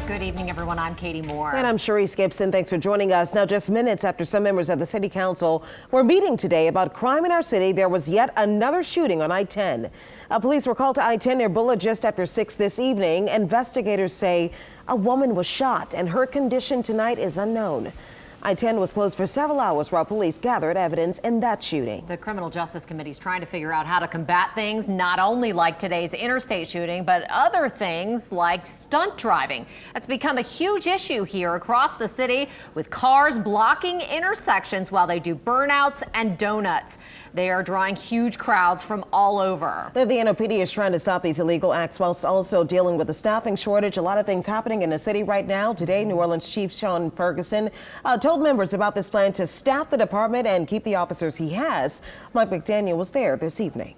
Good evening, everyone. I'm Katie Moore. And I'm Sharice Gibson. Thanks for joining us. Now, just minutes after some members of the city council were meeting today about crime in our city, there was yet another shooting on I-10. Police were called to I-10 near Bulla just after 6 this evening. Investigators say a woman was shot and her condition tonight is unknown. I-10 was closed for several hours while police gathered evidence in that shooting. The Criminal Justice Committee is trying to figure out how to combat things not only like today's interstate shooting, but other things like stunt driving. It's become a huge issue here across the city, with cars blocking intersections while they do burnouts and donuts. They are drawing huge crowds from all over. The NOPD is trying to stop these illegal acts whilst also dealing with a staffing shortage. A lot of things happening in the city right now. Today, New Orleans Chief Sean Ferguson told members about this plan to staff the department and keep the officers he has. Mike McDaniel was there this evening.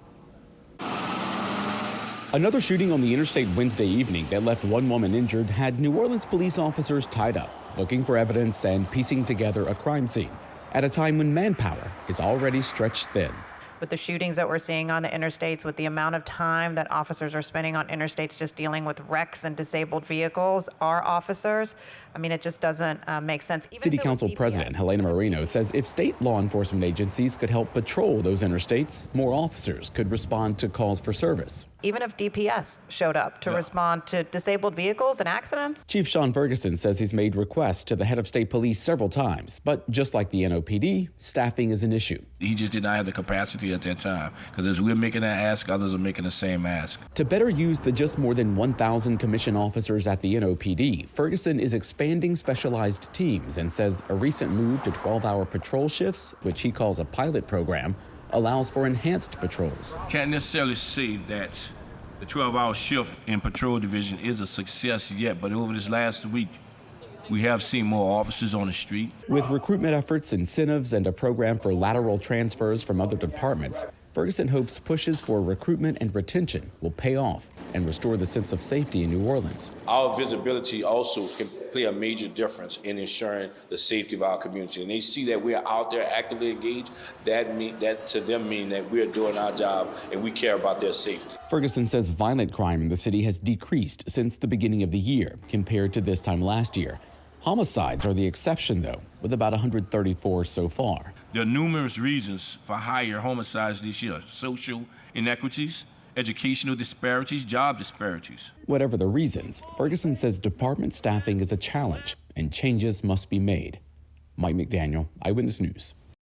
Another shooting on the interstate Wednesday evening that left one woman injured had New Orleans police officers tied up, looking for evidence and piecing together a crime scene at a time when manpower is already stretched thin. With the shootings that we're seeing on the interstates, with the amount of time that officers are spending on interstates just dealing with wrecks and disabled vehicles, our officers, I mean, it just doesn't make sense. City Council President Helena Marino says if state law enforcement agencies could help patrol those interstates, more officers could respond to calls for service. Even if DPS showed up to respond to disabled vehicles and accidents. Chief Sean Ferguson says he's made requests to the head of state police several times, but just like the NOPD, staffing is an issue. He just did not have the capacity at that time, because as we're making that ask, others are making the same ask. To better use the just more than 1,000 commissioned officers at the NOPD, Ferguson is expanding specialized teams and says a recent move to 12-hour patrol shifts, which he calls a pilot program, allows for enhanced patrols. Can't necessarily say that the 12-hour shift in patrol division is a success yet, but over this last week, we have seen more officers on the street. With recruitment efforts, incentives, and a program for lateral transfers from other departments, Ferguson hopes pushes for recruitment and retention will pay off and restore the sense of safety in New Orleans. Our visibility also can play a major difference in ensuring the safety of our community. And they see that we are out there actively engaged, that to them mean that we're doing our job and we care about their safety. Ferguson says violent crime in the city has decreased since the beginning of the year compared to this time last year. Homicides are the exception, though, with about 134 so far. There are numerous reasons for higher homicides this year: social inequities, educational disparities, job disparities. Whatever the reasons, Ferguson says department staffing is a challenge and changes must be made. Mike McDaniel, Eyewitness News.